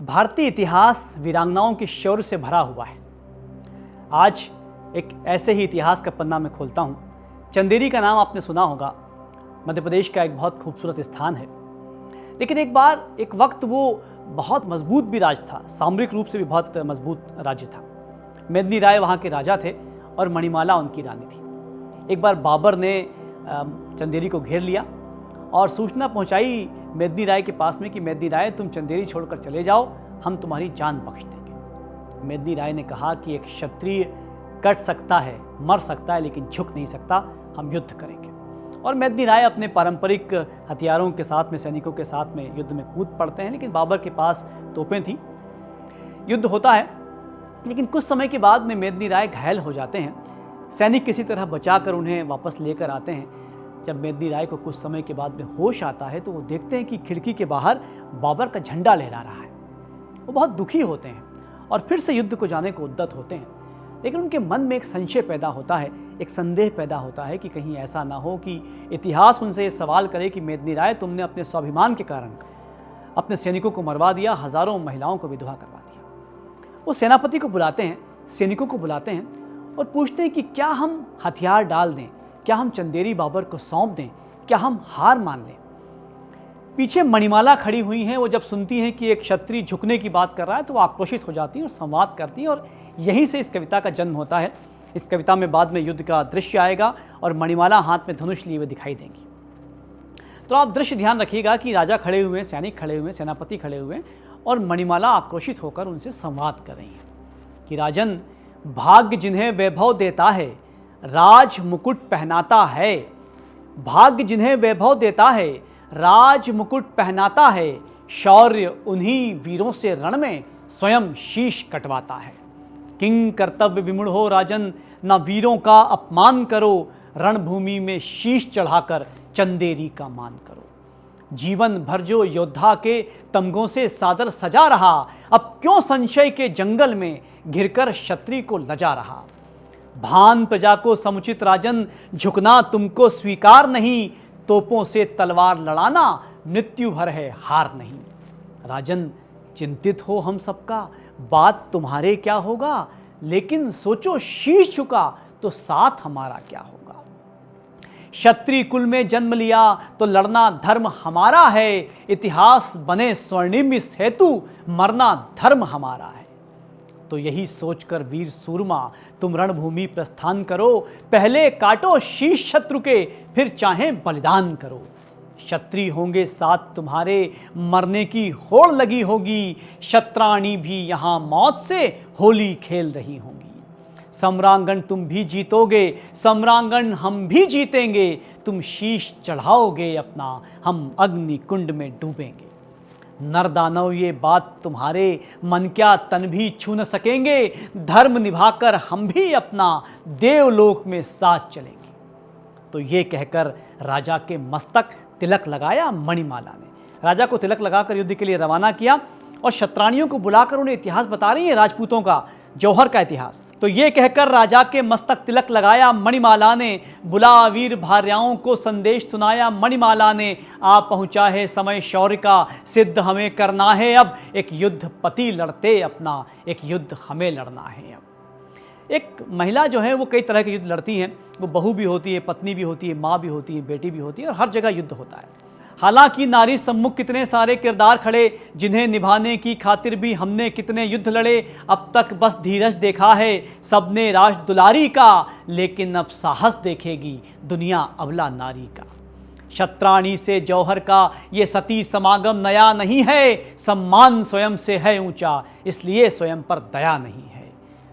भारतीय इतिहास वीरांगनाओं के शौर्य से भरा हुआ है। आज एक ऐसे ही इतिहास का पन्ना मैं खोलता हूँ। चंदेरी का नाम आपने सुना होगा, मध्य प्रदेश का एक बहुत खूबसूरत स्थान है। लेकिन एक वक्त वो बहुत मजबूत भी राज्य था, सामरिक रूप से भी बहुत मजबूत राज्य था। मेदिनी राय वहाँ के राजा थे और मणिमाला उनकी रानी थी। एक बार बाबर ने चंदेरी को घेर लिया और सूचना पहुंचाई मेदिनी राय के पास में कि मेदिनी राय, तुम चंदेरी छोड़कर चले जाओ, हम तुम्हारी जान बख्श देंगे। मेदिनी राय ने कहा कि एक क्षत्रिय कट सकता है, मर सकता है, लेकिन झुक नहीं सकता, हम युद्ध करेंगे। और मेदिनी राय अपने पारंपरिक हथियारों के साथ में, सैनिकों के साथ में युद्ध में कूद पड़ते हैं। लेकिन बाबर के पास तोपें थी। युद्ध होता है, लेकिन कुछ समय के बाद में मेदिनी राय घायल हो जाते हैं। सैनिक किसी तरह बचाकर उन्हें वापस लेकर आते हैं। जब मेदिनी राय को कुछ समय के बाद में होश आता है तो वो देखते हैं कि खिड़की के बाहर बाबर का झंडा लहरा रहा है। वो बहुत दुखी होते हैं और फिर से युद्ध को जाने को उद्यत होते हैं। लेकिन उनके मन में एक संशय पैदा होता है, एक संदेह पैदा होता है कि कहीं ऐसा ना हो कि इतिहास उनसे ये सवाल करे कि मेदिनी राय, तुमने अपने स्वाभिमान के कारण अपने सैनिकों को मरवा दिया, हजारों महिलाओं को विधवा करवा दिया। वो सेनापति को बुलाते हैं, सैनिकों को बुलाते हैं और पूछते हैं कि क्या हम हथियार डाल दें, क्या हम चंदेरी बाबर को सौंप दें, क्या हम हार मान लें। पीछे मणिमाला खड़ी हुई हैं। वो जब सुनती हैं कि एक क्षत्रिय झुकने की बात कर रहा है तो वो आक्रोशित हो जाती हैं और संवाद करती हैं। और यहीं से इस कविता का जन्म होता है। इस कविता में बाद में युद्ध का दृश्य आएगा और मणिमाला हाथ में धनुष लिए हुए दिखाई देंगी। तो आप दृश्य ध्यान रखिएगा कि राजा खड़े हुए हैं, सैनिक खड़े हुए हैं, सेनापति खड़े हुए हैं और मणिमाला आक्रोशित होकर उनसे संवाद कर रही हैं कि राजन, भाग्य जिन्हें वैभव देता है, राज मुकुट पहनाता है। भाग्य जिन्हें वैभव देता है, राज मुकुट पहनाता है। शौर्य उन्हीं वीरों से रण में स्वयं शीश कटवाता है। किंग कर्तव्य विमूढ़ हो राजन, ना वीरों का अपमान करो। रणभूमि में शीश चढ़ाकर चंदेरी का मान करो। जीवन भर जो योद्धा के तमगों से सादर सजा रहा, अब क्यों संशय के जंगल में घिरकर क्षत्रिय को लजा रहा। भान प्रजा को समुचित राजन, झुकना तुमको स्वीकार नहीं। तोपों से तलवार लड़ाना मृत्यु भर है, हार नहीं। राजन, चिंतित हो हम सबका, बात तुम्हारे क्या होगा। लेकिन सोचो, शीश झुका तो साथ हमारा क्या होगा। क्षत्रिय कुल में जन्म लिया तो लड़ना धर्म हमारा है। इतिहास बने स्वर्णिम इस हेतु, मरना धर्म हमारा है। तो यही सोचकर वीर सूरमा, तुम रणभूमि प्रस्थान करो। पहले काटो शीश शत्रु के, फिर चाहें बलिदान करो। क्षत्रिय होंगे साथ तुम्हारे, मरने की होड़ लगी होगी। शत्राणी भी यहाँ मौत से होली खेल रही होंगी। सम्रांगण तुम भी जीतोगे, सम्रांगण हम भी जीतेंगे। तुम शीश चढ़ाओगे अपना, हम अग्नि कुंड में डूबेंगे। नर दानव ये बात तुम्हारे, मन क्या तन भी छू न सकेंगे। धर्म निभाकर हम भी अपना देवलोक में साथ चलेंगे। तो ये कहकर राजा के मस्तक तिलक लगाया मणिमाला ने। राजा को तिलक लगाकर युद्ध के लिए रवाना किया और शत्राणियों को बुलाकर उन्हें इतिहास बता रही है, राजपूतों का, जौहर का इतिहास। तो ये कहकर राजा के मस्तक तिलक लगाया मणिमाला ने। बुला वीर भार्याओं को संदेश सुनाया मणिमाला ने। आ पहुंचा है समय शौर्य का, सिद्ध हमें करना है अब। एक युद्ध पति लड़ते अपना, एक युद्ध हमें लड़ना है अब। एक महिला जो है वो कई तरह के युद्ध लड़ती हैं। वो बहू भी होती है, पत्नी भी होती है, माँ भी होती है, बेटी भी होती है और हर जगह युद्ध होता है। हालांकि नारी सम्मुख कितने सारे किरदार खड़े, जिन्हें निभाने की खातिर भी हमने कितने युद्ध लड़े। अब तक बस धीरज देखा है सबने राज दुलारी का, लेकिन अब साहस देखेगी दुनिया अबला नारी का। शत्राणी से जौहर का ये सती समागम नया नहीं है। सम्मान स्वयं से है ऊंचा, इसलिए स्वयं पर दया नहीं है।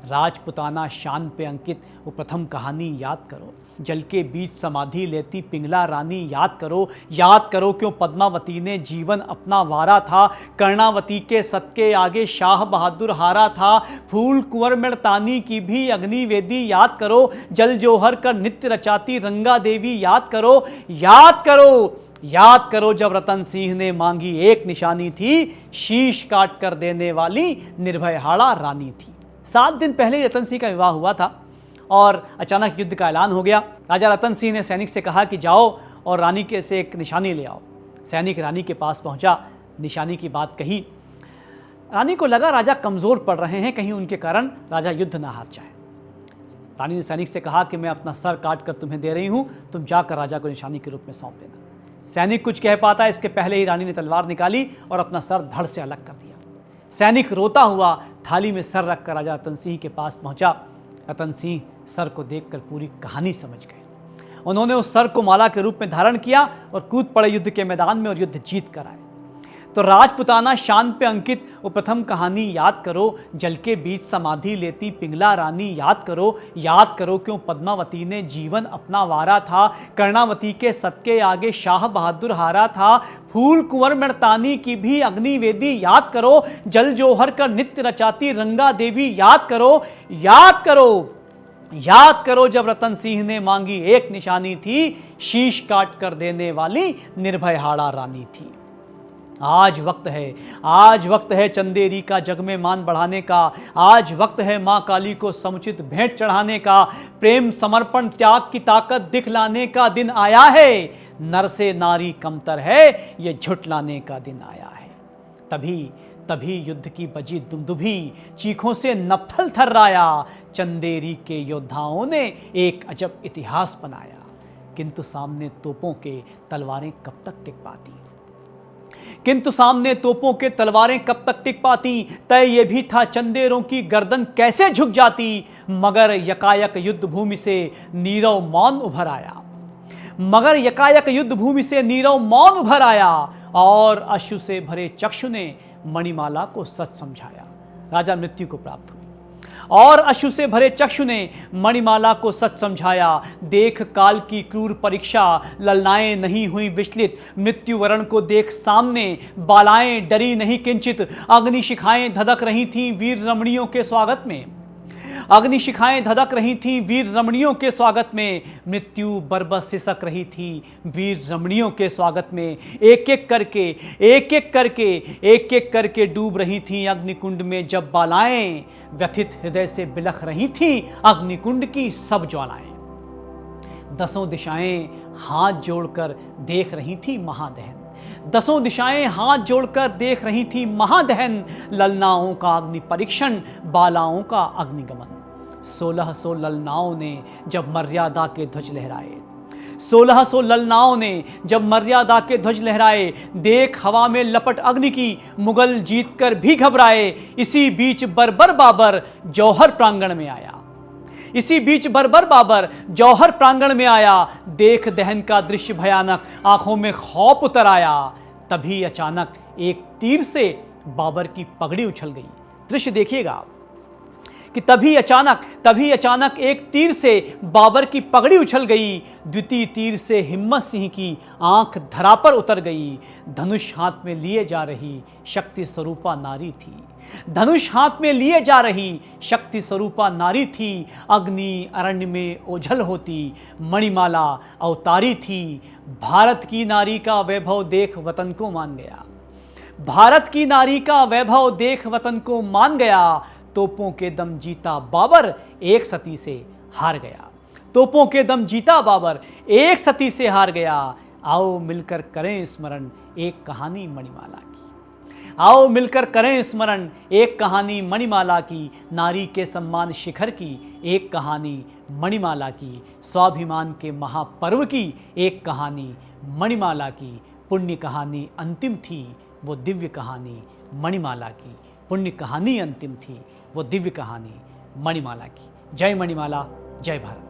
राजपुताना शान पे अंकित वो प्रथम कहानी याद करो। जल के बीच समाधि लेती पिंगला रानी याद करो। याद करो क्यों पद्मावती ने जीवन अपना वारा था। कर्णावती के सत के आगे शाह बहादुर हारा था। फूल कुंवर मृतानी की भी अग्निवेदी याद करो। जल जौहर कर नित्य रचाती रंगा देवी याद करो। याद करो, याद करो जब रतन सिंह ने मांगी एक निशानी थी। शीश काट कर देने वाली निर्भयहाड़ा रानी थी। 7 दिन पहले रतन सिंह का विवाह हुआ था और अचानक युद्ध का ऐलान हो गया। राजा रतन सिंह ने सैनिक से कहा कि जाओ और रानी के से एक निशानी ले आओ। सैनिक रानी के पास पहुंचा, निशानी की बात कही रानी को लगा राजा कमजोर पड़ रहे हैं, कहीं उनके कारण राजा युद्ध ना हार जाए। रानी ने सैनिक से कहा कि मैं अपना सर काट कर तुम्हें दे रही हूं, तुम जाकर राजा को निशानी के रूप में सौंप देना। सैनिक कुछ कह पाता इसके पहले ही रानी ने तलवार निकाली और अपना सर धड़ से अलग कर दिया। सैनिक रोता हुआ थाली में सर रखकर राजा रतन सिंह के पास पहुंचा। रतन सिंह सर को देखकर पूरी कहानी समझ गए। उन्होंने उस सर को माला के रूप में धारण किया और कूद पड़े युद्ध के मैदान में और युद्ध जीत कर आए। तो राजपुताना शान पे अंकित वो प्रथम कहानी याद करो, जल के बीच समाधि लेती पिंगला रानी याद करो क्यों पद्मावती ने जीवन अपना वारा था। कर्णावती के सत के आगे शाह बहादुर हारा था। फूल कुंवर मृतानी की भी अग्निवेदी याद करो, जल जोहर कर नित्य रचाती रंगा देवी याद करो जब रतन सिंह ने मांगी एक निशानी थी, शीश काट कर देने वाली निर्भय हाड़ा रानी थी। आज वक्त है चंदेरी का जग में मान बढ़ाने का। आज वक्त है मां काली को समुचित भेंट चढ़ाने का। प्रेम समर्पण त्याग की ताकत दिखलाने का दिन आया है। नर से नारी कमतर है, ये झुठलाने का दिन आया है। तभी युद्ध की बजी दुमदुभी, चीखों से नफल थर्राया। चंदेरी के योद्धाओं ने एक अजब इतिहास बनाया। किंतु सामने तोपों के तलवारें कब तक टिक पाती। तय ये भी था चंदेरों की गर्दन कैसे झुक जाती। मगर यकायक युद्ध भूमि से नीरव मौन उभर आया और अश्रु से भरे चक्षु ने मणिमाला को सच समझाया। राजा मृत्यु को प्राप्त हुई और अश्रु से भरे चक्षु ने मणिमाला को सच समझाया। देख काल की क्रूर परीक्षा, ललनाएं नहीं हुई विचलित। मृत्यु वरण को देख सामने, बालाएं डरी नहीं किंचित। अग्निशिखाएं धधक रही थीं वीर रमणियों के स्वागत में। मृत्यु बरबस सिसक रही थी वीर रमणियों के स्वागत में। एक एक करके डूब रही थी अग्निकुंड में जब बालाएं। व्यथित हृदय से बिलख रही थी अग्निकुंड की सब ज्वालाएं। दसों दिशाएं हाथ जोड़कर देख रही थी महादहन। ललनाओं का अग्नि परीक्षण, बालाओं का अग्निगमन। 1600 ललनाओं ने जब मर्यादा के ध्वज लहराए। देख हवा में लपट अग्नि की, मुगल जीत कर भी घबराए। इसी बीच बर्बर बाबर जौहर प्रांगण में आया। देख दहन का दृश्य भयानक, आंखों में खौफ उतर आया। तभी अचानक एक तीर से बाबर की पगड़ी उछल गई। दृश्य देखिएगा कि तभी अचानक एक तीर से बाबर की पगड़ी उछल गई। द्वितीय तीर से हिम्मत सिंह की आंख धरा पर उतर गई। धनुष हाथ में लिए जा रही शक्ति स्वरूपा नारी थी। अग्नि अरण्य में ओझल होती मणिमाला अवतारी थी। भारत की नारी का वैभव देख वतन को मान गया। तोपों के दम जीता बाबर एक सती से हार गया। आओ मिलकर करें स्मरण एक कहानी मणिमाला की। नारी के सम्मान शिखर की एक कहानी मणिमाला की। स्वाभिमान के महापर्व की एक कहानी मणिमाला की। पुण्य कहानी अंतिम थी वो दिव्य कहानी मणिमाला की। जय मणिमाला, जय भारत।